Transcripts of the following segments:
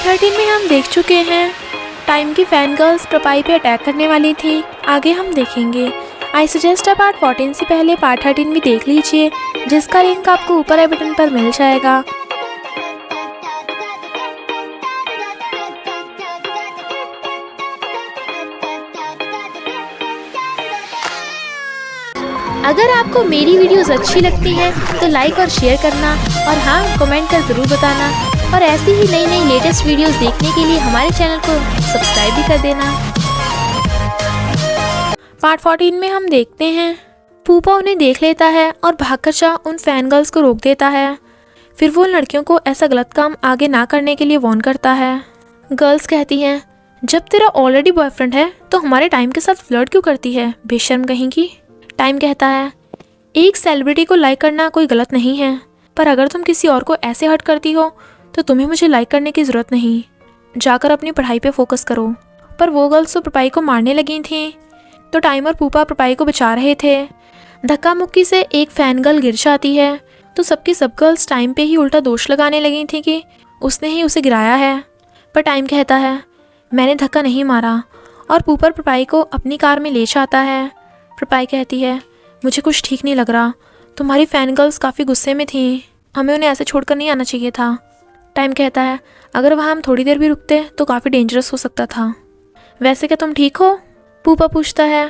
13 में हम देख चुके हैं टाइम की फैन गर्ल्स प्रपाई पे अटैक करने वाली थी। आगे हम देखेंगे। आई सजेस्ट पार्ट 14 से पहले पार्ट 13 भी देख लीजिए, जिसका लिंक आपको ऊपर आई बटन पर मिल जाएगा। अगर आपको मेरी वीडियोस अच्छी लगती हैं तो लाइक और शेयर करना, और हाँ, कमेंट कर ज़रूर बताना। और ऐसी ही नई नई लेटेस्ट वीडियोस देखने के लिए हमारे चैनल को सब्सक्राइब भी कर देना। पार्ट 14 में हम देखते हैं पूपा उन्हें देख लेता है और भागकर जा उन फैन गर्ल्स को रोक देता है। फिर वो लड़कियों को ऐसा गलत काम आगे ना करने के लिए वार्न करता है। गर्ल्स कहती हैं, जब तेरा ऑलरेडी बॉयफ्रेंड है तो हमारे टाइम के साथ फ्लर्ट क्यों करती है, बेशर्म कहीं की। टाइम कहता है, एक सेलिब्रिटी को लाइक करना कोई गलत नहीं है, पर अगर तुम किसी और को ऐसे हर्ट करती हो तो तुम्हें मुझे लाइक करने की ज़रूरत नहीं। जाकर अपनी पढ़ाई पे फोकस करो। पर वो गर्ल्स तो प्रपाई को मारने लगी थीं, तो टाइम और पूपा प्रपाई को बचा रहे थे। धक्का मुक्की से एक फैन गर्ल गिर जाती है, तो सबकी सब गर्ल्स टाइम पे ही उल्टा दोष लगाने लगी थी कि उसने ही उसे गिराया है। पर टाइम कहता है, मैंने धक्का नहीं मारा, और पूपा प्रपाई को अपनी कार में ले जाता है। प्रपाई कहती है, मुझे कुछ ठीक नहीं लग रहा, तुम्हारी फैन गर्ल्स काफ़ी गुस्से में थीं, हमें उन्हें ऐसे छोड़कर नहीं आना चाहिए था। टाइम कहता है, अगर वहाँ हम थोड़ी देर भी रुकते तो काफ़ी डेंजरस हो सकता था। वैसे क्या तुम ठीक हो? पूपा पूछता है,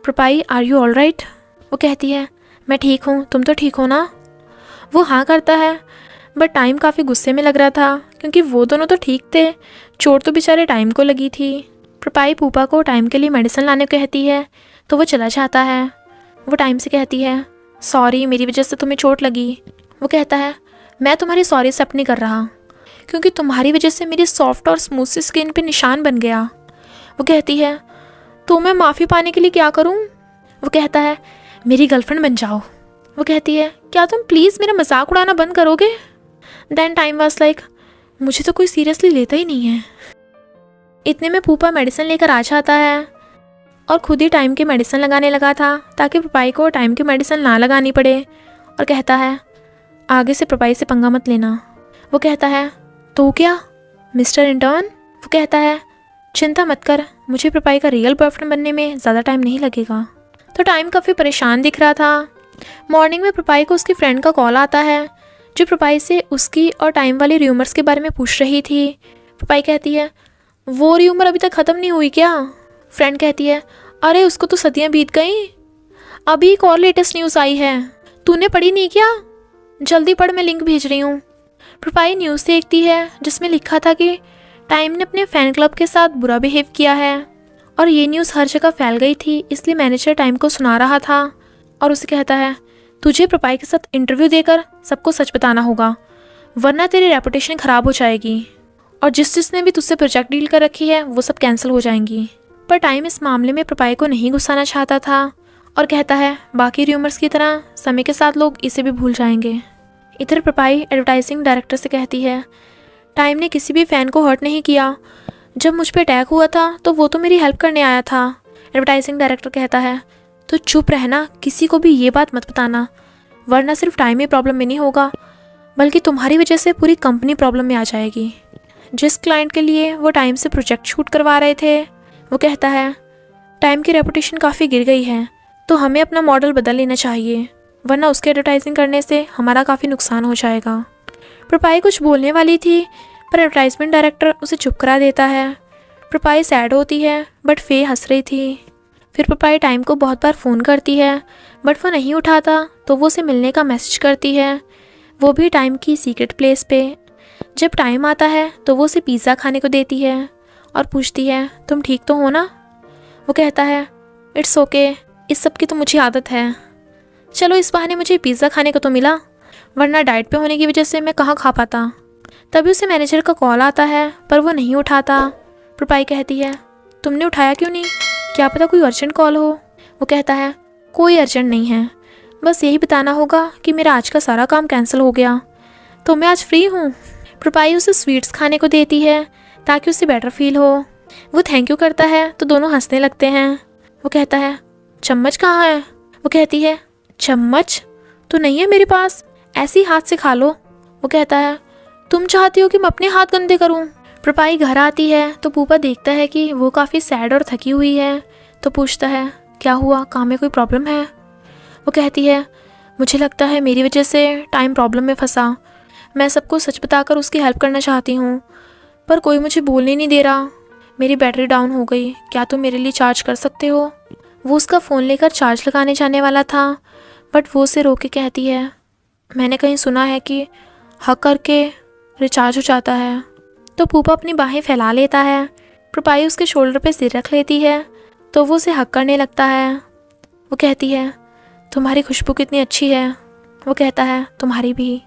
प्रपाई आर यू ऑल राइट? वो कहती है, मैं ठीक हूँ, तुम तो ठीक हो ना? वो हाँ करता है, बट टाइम काफ़ी गुस्से में लग रहा था क्योंकि वो दोनों तो ठीक थे, चोट तो बेचारे टाइम को लगी थी। प्रपाई पूपा को टाइम के लिए मेडिसिन लाने को कहती है, तो वो चला जाता है। वो टाइम से कहती है, सॉरी मेरी वजह से तुम्हें चोट लगी। वो कहता है, मैं तुम्हारी सॉरी एक्सेप्ट नहीं कर रहा, क्योंकि तुम्हारी वजह से मेरी सॉफ्ट और स्मूथ सी स्किन पे निशान बन गया। वो कहती है, तो मैं माफ़ी पाने के लिए क्या करूं? वो कहता है, मेरी गर्लफ्रेंड बन जाओ। वो कहती है, क्या तुम प्लीज़ मेरा मजाक उड़ाना बंद करोगे? देन टाइम वाज लाइक, मुझे तो कोई सीरियसली लेता ही नहीं है। इतने में पूपा मेडिसिन लेकर आ जाता है और खुद ही टाइम की मेडिसिन लगाने लगा था ताकि प्रपाई को टाइम की मेडिसिन ना लगानी पड़े, और कहता है, आगे से प्रपाई से पंगा मत लेना। वो कहता है, तो क्या मिस्टर इंटर्न? वो कहता है, चिंता मत कर, मुझे प्रपाई का रियल बॉयफ्रेंड बनने में ज़्यादा टाइम नहीं लगेगा। तो टाइम काफ़ी परेशान दिख रहा था। मॉर्निंग में प्रपाई को उसकी फ्रेंड का कॉल आता है, जो प्रपाई से उसकी और टाइम वाली र्यूमर्स के बारे में पूछ रही थी। प्रपाई कहती है, वो र्यूमर अभी तक ख़त्म नहीं हुई क्या? फ्रेंड कहती है, अरे उसको तो सदियाँ बीत गई, अभी एक और लेटेस्ट न्यूज़ आई है, तूने पढ़ी नहीं क्या? जल्दी पढ़, मैं लिंक भेज रही हूँ। प्रपाई न्यूज़ देखती है जिसमें लिखा था कि टाइम ने अपने फ़ैन क्लब के साथ बुरा बिहेव किया है, और ये न्यूज़ हर जगह फैल गई थी, इसलिए मैनेजर टाइम को सुना रहा था और उसे कहता है, तुझे प्रपाई के साथ इंटरव्यू देकर सबको सच बताना होगा, वरना तेरी रेपुटेशन ख़राब हो जाएगी, और जिसने भी तुझसे प्रोजेक्ट डील कर रखी है वो सब कैंसिल हो जाएंगी। पर टाइम इस मामले में प्रपाई को नहीं घुसाना चाहता था और कहता है, बाकी र्यूमर्स की तरह समय के साथ लोग इसे भी भूल जाएंगे। इधर प्रपाई एडवर्टाइजिंग डायरेक्टर से कहती है, टाइम ने किसी भी फ़ैन को हर्ट नहीं किया, जब मुझ पे अटैक हुआ था तो वो तो मेरी हेल्प करने आया था। एडवर्टाइजिंग डायरेक्टर कहता है, तो चुप रहना, किसी को भी ये बात मत बताना, वरना सिर्फ टाइम ही प्रॉब्लम में नहीं होगा, बल्कि तुम्हारी वजह से पूरी कंपनी प्रॉब्लम में आ जाएगी। जिस क्लाइंट के लिए वो टाइम से प्रोजेक्ट शूट करवा रहे थे, वो कहता है, टाइम की रेपुटेशन काफ़ी गिर गई है, तो हमें अपना मॉडल बदल लेना चाहिए, वरना उसके एडवर्टाइजिंग करने से हमारा काफ़ी नुकसान हो जाएगा। प्रपाई कुछ बोलने वाली थी, पर एडवर्टाइजमेंट डायरेक्टर उसे चुप करा देता है। प्रपाई सैड होती है, बट फे हंस रही थी। फिर प्रपाई टाइम को बहुत बार फ़ोन करती है, बट वो नहीं उठाता, तो वो उसे मिलने का मैसेज करती है, वो भी टाइम की सीक्रेट प्लेस पे। जब टाइम आता है तो वो उसे पिज़्ज़ा खाने को देती है और पूछती है, तुम ठीक तो हो ना? वो कहता है, इट्स ओके, इस सब की तो मुझे आदत है, चलो इस बहाने मुझे पिज़्ज़ा खाने को तो मिला, वरना डाइट पे होने की वजह से मैं कहाँ खा पाता। तभी उसे मैनेजर का कॉल आता है, पर वो नहीं उठाता। प्रपाई कहती है, तुमने उठाया क्यों नहीं, क्या पता कोई अर्जेंट कॉल हो। वो कहता है, कोई अर्जेंट नहीं है, बस यही बताना होगा कि मेरा आज का सारा काम कैंसिल हो गया, तो मैं आज फ्री हूँ। प्रपाई उसे स्वीट्स खाने को देती है ताकि उसे बेटर फील हो। वो थैंक यू करता है तो दोनों हंसने लगते हैं। वो कहता है, चम्मच कहाँ है? वो कहती है, चम्मच तो नहीं है मेरे पास, ऐसे ही हाथ से खा लो। वो कहता है, तुम चाहती हो कि मैं अपने हाथ गंदे करूं? प्रपाई घर आती है तो पूपा देखता है कि वो काफ़ी सैड और थकी हुई है। तो पूछता है क्या हुआ, काम में कोई प्रॉब्लम है? वो कहती है मुझे लगता है मेरी वजह से टाइम प्रॉब्लम में फंसा। मैं सबको सच बताकर उसकी हेल्प करना चाहती हूँ पर कोई मुझे बोलने नहीं दे रहा। मेरी बैटरी डाउन हो गई, क्या तुम मेरे लिए चार्ज कर सकते हो? वो उसका फ़ोन लेकर चार्ज लगाने जाने वाला था बट वो उसे रोक के कहती है मैंने कहीं सुना है कि हक करके रिचार्ज हो जाता है। तो पूपा अपनी बाहें फैला लेता है। प्रपाई उसके शोल्डर पे सिर रख लेती है तो वो उसे हक करने लगता है। वो कहती है तुम्हारी खुशबू कितनी अच्छी है। वो कहता है तुम्हारी भी।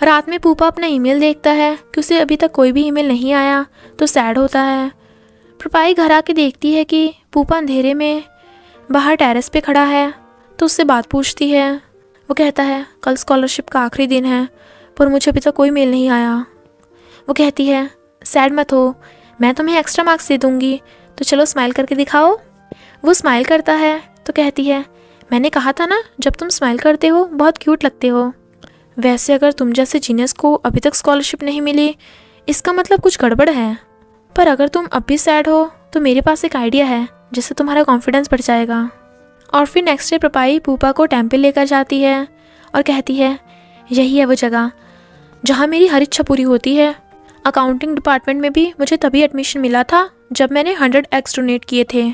रात में पूपा अपना ईमेल देखता है कि उसे अभी तक कोई भी ईमेल नहीं आया तो सैड होता है। प्रपाई घर आके देखती है कि पूपा अंधेरे में बाहर टेरेस पे खड़ा है तो उससे बात पूछती है। वो कहता है कल स्कॉलरशिप का आखिरी दिन है पर मुझे अभी तक कोई मेल नहीं आया। वो कहती है सैड मत हो, मैं तुम्हें एक्स्ट्रा मार्क्स दे दूँगी, तो चलो स्माइल करके दिखाओ। वो स्माइल करता है तो कहती है मैंने कहा था ना जब तुम स्माइल करते हो बहुत क्यूट लगते हो। वैसे अगर तुम जैसे जीनियस को अभी तक स्कॉलरशिप नहीं मिली इसका मतलब कुछ गड़बड़ है। पर अगर तुम अब भी सैड हो तो मेरे पास एक आइडिया है जिससे तुम्हारा कॉन्फिडेंस बढ़ जाएगा। और फिर नेक्स्ट डे प्रपाई पूपा को टेम्पल लेकर जाती है और कहती है यही है वो जगह जहाँ मेरी हर इच्छा पूरी होती है। अकाउंटिंग डिपार्टमेंट में भी मुझे तभी एडमिशन मिला था जब मैंने 100x डोनेट किए थे।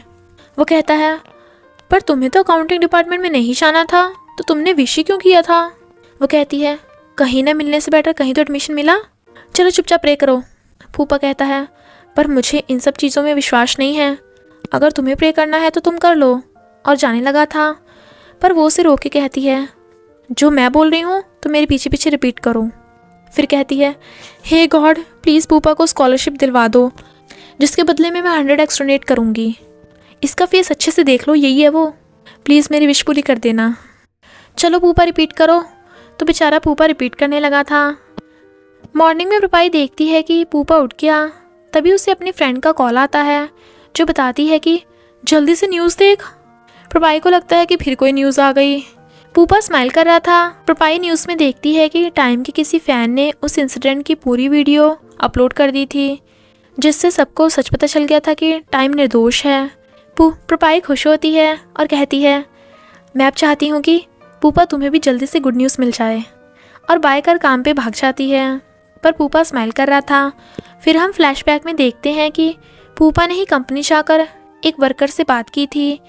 वो कहता है पर तुम्हें तो अकाउंटिंग डिपार्टमेंट में नहीं जाना था तो तुमने विश ही क्यों किया था? वो कहती है कहीं ना मिलने से बेटर कहीं तो एडमिशन मिला, चलो चुपचाप प्रे करो। फूफा कहता है पर मुझे इन सब चीज़ों में विश्वास नहीं है, अगर तुम्हें प्रे करना है तो तुम कर लो। और जाने लगा था पर वो उसे रोक के कहती है जो मैं बोल रही हूँ तो मेरे पीछे पीछे रिपीट करो। फिर कहती है हे गॉड प्लीज़ पूपा को स्कॉलरशिप दिलवा दो जिसके बदले में मैं 100x डोनेट करूँगी। इसका फेस अच्छे से देख लो, यही है वो, प्लीज़ मेरी विश पूरी कर देना। चलो पूपा रिपीट करो। तो बेचारा पूपा रिपीट करने लगा था। मॉर्निंग में प्रपाई देखती है कि पूपा उठ गया। तभी उसे अपनी फ्रेंड का कॉल आता है जो बताती है कि जल्दी से न्यूज़ देख। प्रपाई को लगता है कि फिर कोई न्यूज़ आ गई। पूपा स्माइल कर रहा था। प्रपाई न्यूज़ में देखती है कि टाइम के किसी फ़ैन ने उस इंसिडेंट की पूरी वीडियो अपलोड कर दी थी जिससे सबको सच पता चल गया था कि टाइम निर्दोष है। प्रपाई खुश होती है और कहती है मैं अब चाहती हूँ कि पूपा तुम्हें भी जल्दी से गुड न्यूज़ मिल जाए, और बाय कर काम पे भाग जाती है। पर पूपा स्माइल कर रहा था। फिर हम फ्लैशबैक में देखते हैं कि पूपा ने ही कंपनी जाकर एक वर्कर से बात की थी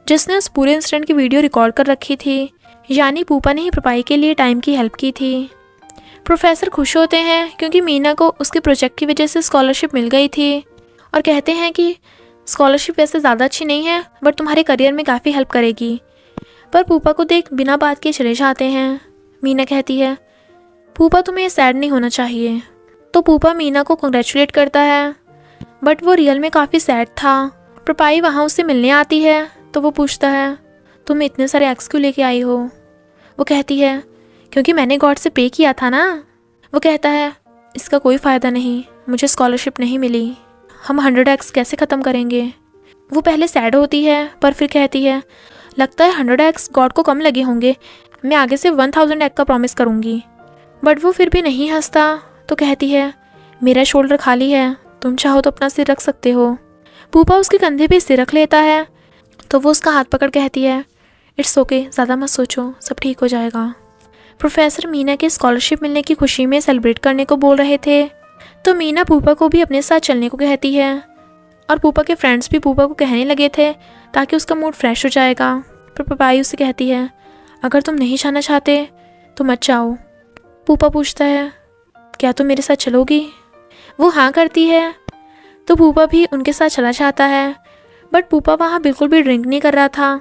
जिसने उस पूरे इंसिडेंट की वीडियो रिकॉर्ड कर रखी थी, यानी पूपा ने ही प्रपाई के लिए टाइम की हेल्प की थी। प्रोफेसर खुश होते हैं क्योंकि मीना को उसके प्रोजेक्ट की वजह से स्कॉलरशिप मिल गई थी और कहते हैं कि स्कॉलरशिप वैसे ज़्यादा अच्छी नहीं है बट तुम्हारे करियर में काफ़ी हेल्प करेगी। पर पूपा को देख बिना बात के चले जाते हैं। मीना कहती है पूपा तुम्हें सैड नहीं होना चाहिए। तो पूपा मीना को कंग्रेचुलेट करता है बट वो रियल में काफ़ी सैड था। प्रपाई वहाँ उससे मिलने आती है तो वो पूछता है तुम इतने सारे एक्स क्यों लेके आई हो? वो कहती है क्योंकि मैंने गॉड से पे किया था ना। वो कहता है इसका कोई फ़ायदा नहीं, मुझे स्कॉलरशिप नहीं मिली, हम 100x कैसे ख़त्म करेंगे? वो पहले सैड होती है पर फिर कहती है लगता है 100x गॉड को कम लगे होंगे, मैं आगे से 1000x का प्रॉमिस करूँगी। बट वो फिर भी नहीं हंसता तो कहती है मेरा शोल्डर खाली है, तुम चाहो तो अपना सिर रख सकते हो। पूपा उसके कंधे पे सिर रख लेता है तो वो उसका हाथ पकड़ कहती है इट्स ओके, ज़्यादा मत सोचो, सब ठीक हो जाएगा। प्रोफेसर मीना के स्कॉलरशिप मिलने की खुशी में सेलिब्रेट करने को बोल रहे थे तो मीना पूपा को भी अपने साथ चलने को कहती है और पूपा के फ्रेंड्स भी पूपा को कहने लगे थे ताकि उसका मूड फ्रेश हो जाएगा। पर पपाई उससे कहती है अगर तुम नहीं जाना चाहते तो मत जाओ। पूपा पूछता है क्या तुम मेरे साथ चलोगी? वो हाँ करती है तो पूपा भी उनके साथ चला जाता है बट पूपा वहाँ बिल्कुल भी ड्रिंक नहीं कर रहा था।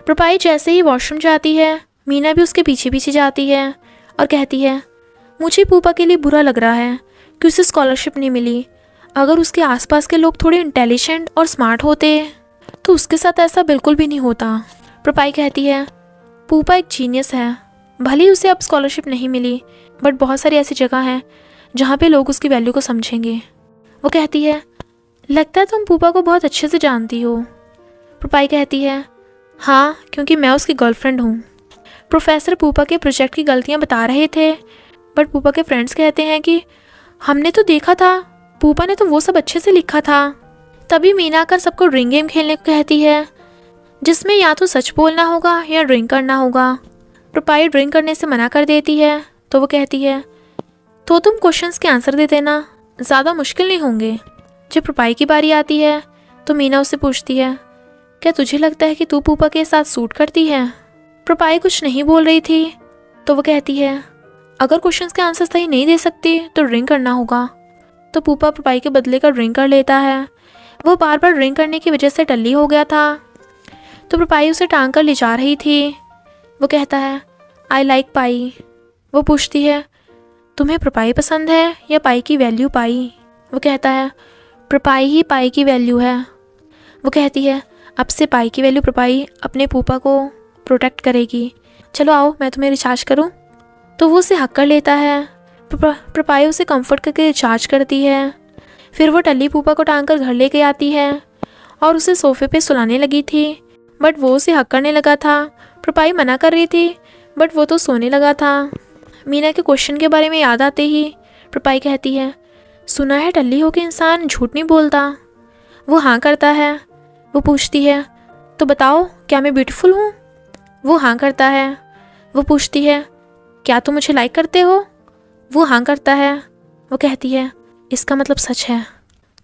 प्रपाई जैसे ही वॉशरूम जाती है मीना भी उसके पीछे पीछे जाती है और कहती है मुझे पूपा के लिए बुरा लग रहा है कि उसे स्कॉलरशिप नहीं मिली। अगर उसके आसपास के लोग थोड़े इंटेलिजेंट और स्मार्ट होते तो उसके साथ ऐसा बिल्कुल भी नहीं होता। प्रपाई कहती है पूपा एक जीनियस है, भले ही उसे अब स्कॉलरशिप नहीं मिली बट बहुत सारी ऐसी जगह हैं जहाँ पे लोग उसकी वैल्यू को समझेंगे। वो कहती है लगता है तुम पूपा को बहुत अच्छे से जानती हो। प्रपाई कहती है हाँ, क्योंकि मैं उसकी गर्लफ्रेंड हूँ। प्रोफेसर पूपा के प्रोजेक्ट की गलतियाँ बता रहे थे बट पूपा के फ्रेंड्स कहते हैं कि हमने तो देखा था पूपा ने तो वो सब अच्छे से लिखा था। तभी मीना आकर सबको ड्रिंक गेम खेलने को कहती है, जिसमें या तो सच बोलना होगा या ड्रिंक करना होगा। रुपाई ड्रिंक करने से मना कर देती है, तो वो कहती है, तो तुम क्वेश्चंस के आंसर दे देना, ज़्यादा मुश्किल नहीं होंगे। जब रुपाई की बारी आती है तो मीना उससे पूछती है, क्या तुझे लगता है कि तू पूपा के साथ सूट करती है? रुपाई कुछ नहीं बोल रही थी, तो वो कहती है, अगर क्वेश्चंस के आंसर सही नहीं दे सकती तो ड्रिंक करना होगा। तो पूपा रुपाई के बदले का ड्रिंक कर लेता है। वो बार बार ड्रिंक करने की वजह से टल्ली हो गया था। तो रुपाई उसे टांग कर ले जा रही थी। वो कहता है, आई लाइक पाई। वो पूछती है, तुम्हें रुपाई पसंद है या पाई की वैल्यू पाई? वो कहता है, रुपाई ही पाई की वैल्यू है। वो कहती है, अब से पाई की वैल्यू रुपाई अपने पूपा को प्रोटेक्ट करेगी। चलो आओ मैं तुम्हें रिचार्ज करूं। तो वो उसे हक कर लेता है। रुपाई उसे कंफर्ट करके रिचार्ज करती है। फिर वो टल्ली पूपा को टांग कर घर लेके आती है और उसे सोफे पे सुलाने लगी थी, बट वो उसे हक करने लगा था। रुपाई मना कर रही थी, बट वो तो सोने लगा था। मीना के क्वेश्चन के बारे में याद आते ही रुपाई कहती है, सुना है टल्ली होकर इंसान झूठ नहीं बोलता। वो हाँ करता है। वो पूछती है, तो बताओ क्या मैं ब्यूटीफुल हूँ? वो हाँ करता है। वो पूछती है, क्या तुम मुझे लाइक करते हो? वो हाँ करता है। वो कहती है, इसका मतलब सच है।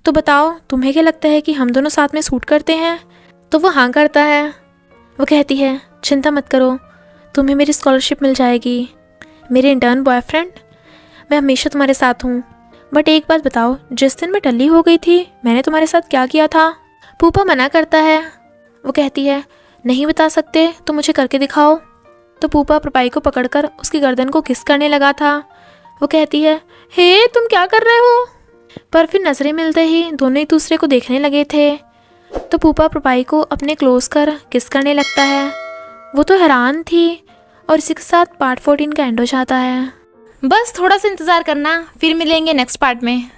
तो बताओ तुम्हें क्या लगता है कि हम दोनों साथ में सूट करते हैं? तो वो हाँ करता है। वो कहती है, चिंता मत करो, तुम्हें मेरी स्कॉलरशिप मिल जाएगी। मेरे इंटर्न बॉयफ्रेंड, मैं हमेशा तुम्हारे साथ हूँ। बट एक बात बताओ, जिस दिन मैं टल्ली हो गई थी मैंने तुम्हारे साथ क्या किया था? पूपा मना करता है। वो कहती है, नहीं बता सकते तो मुझे करके दिखाओ। तो पूपा रुपाई को पकड़कर उसकी गर्दन को किस करने लगा था। वो कहती है, हे तुम क्या कर रहे हो? पर फिर नज़रें मिलते ही दोनों एक दूसरे को देखने लगे थे। तो पूपा रुपाई को अपने क्लोज कर किस करने लगता है। वो तो हैरान थी। और इसी के साथ पार्ट 14 का एंड हो जाता है। बस थोड़ा सा इंतज़ार करना, फिर मिलेंगे नेक्स्ट पार्ट में।